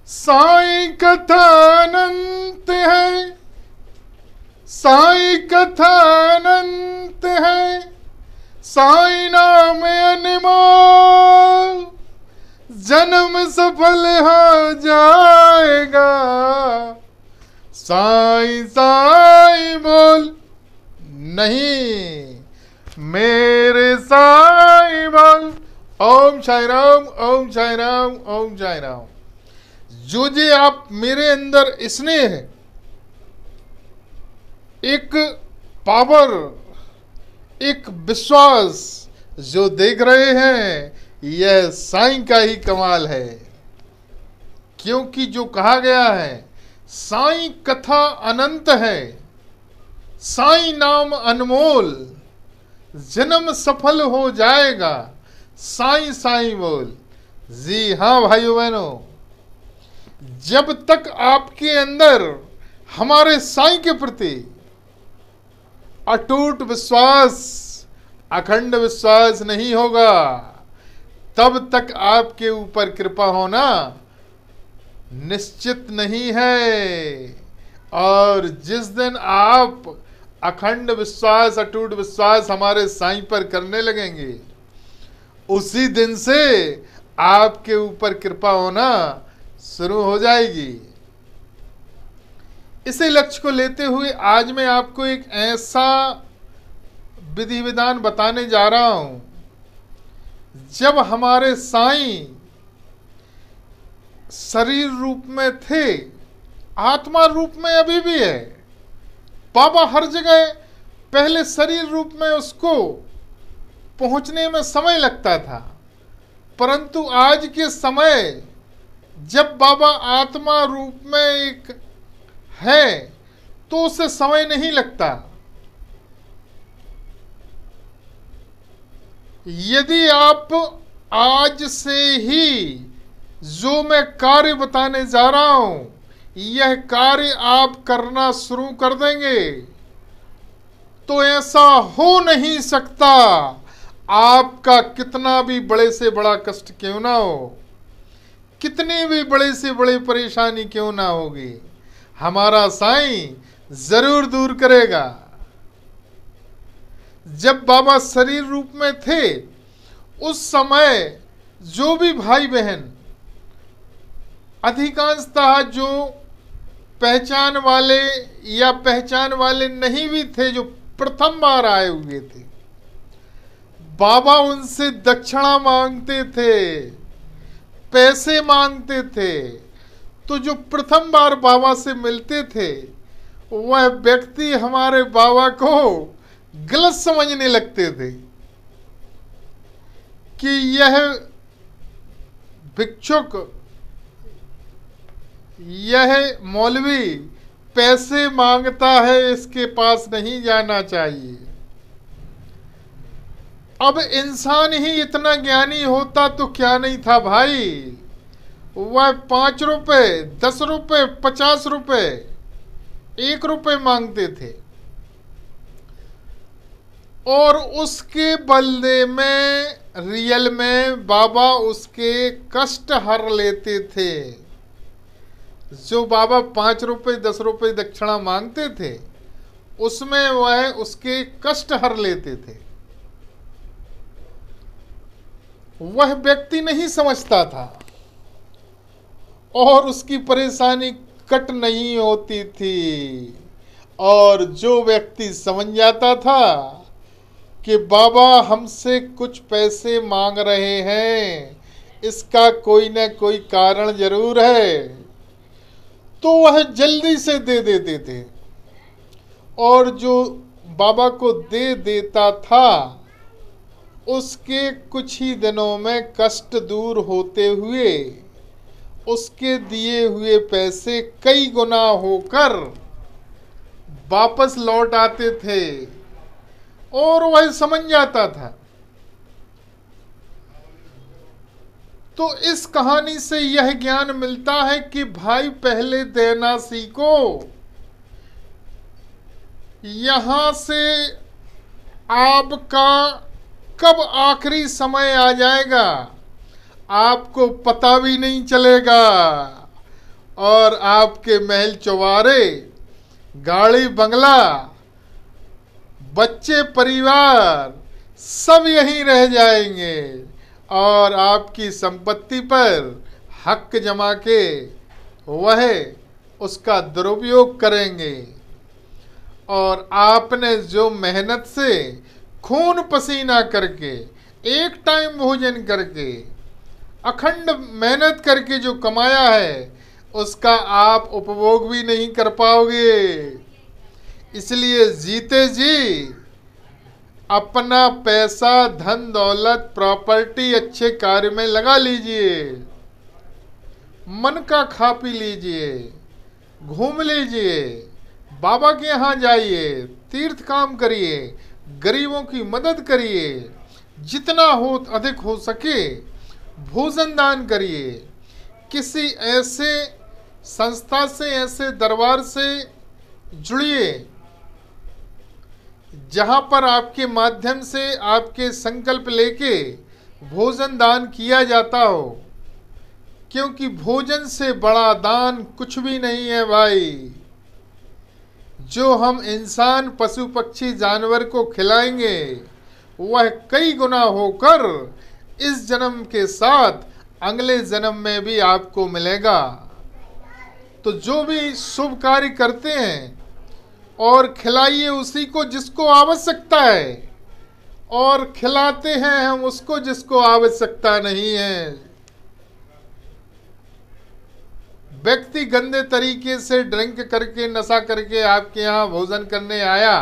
साईं कथा अनंत है, साईं कथा अनंत है, साईं नाम अनमोल, जन्म सफल हो जाएगा, साईं साईं बोल। नहीं, मेरे साईं बोल। ओम साई राम, ओम साई राम, ओम साई राम। जो जे आप मेरे अंदर स्नेह है, एक पावर, एक विश्वास जो देख रहे हैं, यह साईं का ही कमाल है। क्योंकि जो कहा गया है, साईं कथा अनंत है, साईं नाम अनमोल, जन्म सफल हो जाएगा, साईं साईं बोल। जी हाँ भाइयों बहनों, जब तक आपके अंदर हमारे साईं के प्रति अटूट विश्वास, अखंड विश्वास नहीं होगा, तब तक आपके ऊपर कृपा होना निश्चित नहीं है। और जिस दिन आप अखंड विश्वास, अटूट विश्वास हमारे साईं पर करने लगेंगे, उसी दिन से आपके ऊपर कृपा होना शुरू हो जाएगी। इसी लक्ष्य को लेते हुए आज मैं आपको एक ऐसा विधि विधान बताने जा रहा हूं, जब हमारे साईं शरीर रूप में थे, आत्मा रूप में अभी भी है। बाबा हर जगह, पहले शरीर रूप में उसको पहुंचने में समय लगता था, परंतु आज के समय जब बाबा आत्मा रूप में एक है, तो उसे समय नहीं लगता। यदि आप आज से ही जो मैं कार्य बताने जा रहा हूं, यह कार्य आप करना शुरू कर देंगे, तो ऐसा हो नहीं सकता, आपका कितना भी बड़े से बड़ा कष्ट क्यों ना हो, कितनी भी बड़े से बड़ी परेशानी क्यों ना होगी, हमारा साईं जरूर दूर करेगा। जब बाबा शरीर रूप में थे, उस समय जो भी भाई बहन, अधिकांशतः जो पहचान वाले या पहचान वाले नहीं भी थे, जो प्रथम बार आए हुए थे, बाबा उनसे दक्षिणा मांगते थे, पैसे मांगते थे। तो जो प्रथम बार बाबा से मिलते थे, वह व्यक्ति हमारे बाबा को गलत समझने लगते थे कि यह भिक्षुक, यह मौलवी पैसे मांगता है, इसके पास नहीं जाना चाहिए। अब इंसान ही इतना ज्ञानी होता तो क्या नहीं था भाई, वह 5 रुपए, 10 रुपए, 50 रुपए, 1 रुपए मांगते थे, और उसके बदले में रियल में बाबा उसके कष्ट हर लेते थे। जो बाबा 5 रुपए, 10 रुपए दक्षिणा मांगते थे, उसमें वह उसके कष्ट हर लेते थे। वह व्यक्ति नहीं समझता था और उसकी परेशानी कट नहीं होती थी। और जो व्यक्ति समझ जाता था कि बाबा हमसे कुछ पैसे मांग रहे हैं, इसका कोई न कोई कारण जरूर है, तो वह जल्दी से दे देते थे। और जो बाबा को दे देता था, उसके कुछ ही दिनों में कष्ट दूर होते हुए उसके दिए हुए पैसे कई गुना होकर वापस लौट आते थे, और वह समझ जाता था। तो इस कहानी से यह ज्ञान मिलता है कि भाई पहले देना सीखो। यहां से आपका कब आखिरी समय आ जाएगा, आपको पता भी नहीं चलेगा। और आपके महल चौबारे, गाड़ी बंगला, बच्चे, परिवार सब यहीं रह जाएंगे और आपकी संपत्ति पर हक जमा के वह उसका दुरुपयोग करेंगे। और आपने जो मेहनत से खून पसीना करके, एक टाइम भोजन करके, अखंड मेहनत करके जो कमाया है, उसका आप उपभोग भी नहीं कर पाओगे। इसलिए जीते जी अपना पैसा, धन दौलत, प्रॉपर्टी अच्छे कार्य में लगा लीजिए। मन का खा पी लीजिए, घूम लीजिए, बाबा के यहाँ जाइए, तीर्थ काम करिए, गरीबों की मदद करिए, जितना हो अधिक हो सके भोजन दान करिए। किसी ऐसे संस्था से, ऐसे दरबार से जुड़िए जहाँ पर आपके माध्यम से आपके संकल्प लेके भोजन दान किया जाता हो, क्योंकि भोजन से बड़ा दान कुछ भी नहीं है भाई। जो हम इंसान, पशु, पक्षी, जानवर को खिलाएंगे वह कई गुना होकर इस जन्म के साथ अगले जन्म में भी आपको मिलेगा। तो जो भी शुभ कार्य करते हैं और खिलाइए उसी को जिसको आवश्यकता है, और खिलाते हैं हम उसको जिसको आवश्यकता नहीं है। व्यक्ति गंदे तरीके से ड्रिंक करके, नशा करके आपके यहाँ भोजन करने आया,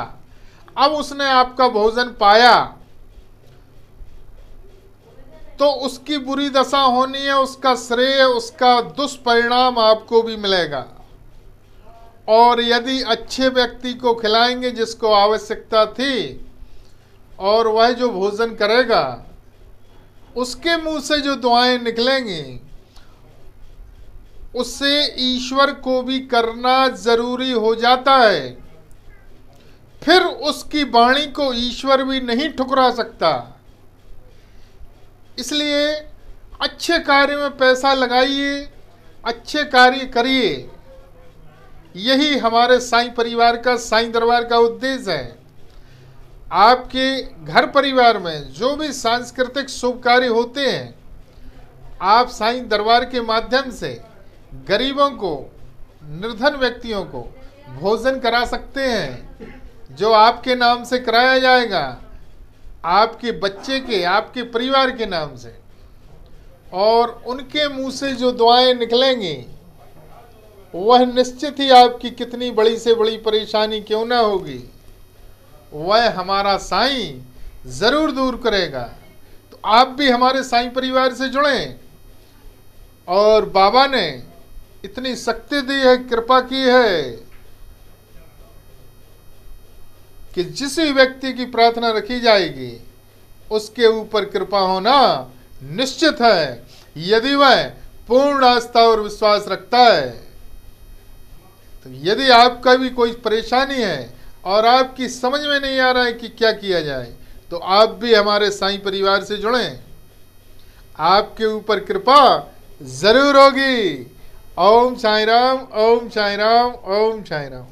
अब उसने आपका भोजन पाया तो उसकी बुरी दशा होनी है, उसका श्रेय, उसका दुष्परिणाम आपको भी मिलेगा। और यदि अच्छे व्यक्ति को खिलाएंगे जिसको आवश्यकता थी, और वह जो भोजन करेगा उसके मुंह से जो दुआएं निकलेंगी उससे ईश्वर को भी करना जरूरी हो जाता है। फिर उसकी वाणी को ईश्वर भी नहीं ठुकरा सकता। इसलिए अच्छे कार्य में पैसा लगाइए, अच्छे कार्य करिए। यही हमारे साईं परिवार का, साईं दरबार का उद्देश्य है। आपके घर परिवार में जो भी सांस्कृतिक शुभ कार्य होते हैं, आप साईं दरबार के माध्यम से गरीबों को, निर्धन व्यक्तियों को भोजन करा सकते हैं, जो आपके नाम से कराया जाएगा, आपके बच्चे के, आपके परिवार के नाम से। और उनके मुंह से जो दुआएं निकलेंगी वह निश्चित ही आपकी कितनी बड़ी से बड़ी परेशानी क्यों ना होगी, वह हमारा साईं जरूर दूर करेगा। तो आप भी हमारे साईं परिवार से जुड़ें। और बाबा ने इतनी शक्ति दी है, कृपा की है कि जिस व्यक्ति की प्रार्थना रखी जाएगी उसके ऊपर कृपा होना निश्चित है, यदि वह पूर्ण आस्था और विश्वास रखता है। तो यदि आपका भी कोई परेशानी है और आपकी समझ में नहीं आ रहा है कि क्या किया जाए, तो आप भी हमारे साईं परिवार से जुड़ें, आपके ऊपर कृपा जरूर होगी। ओम साईं राम, ओम साईं राम, ओम साईं राम।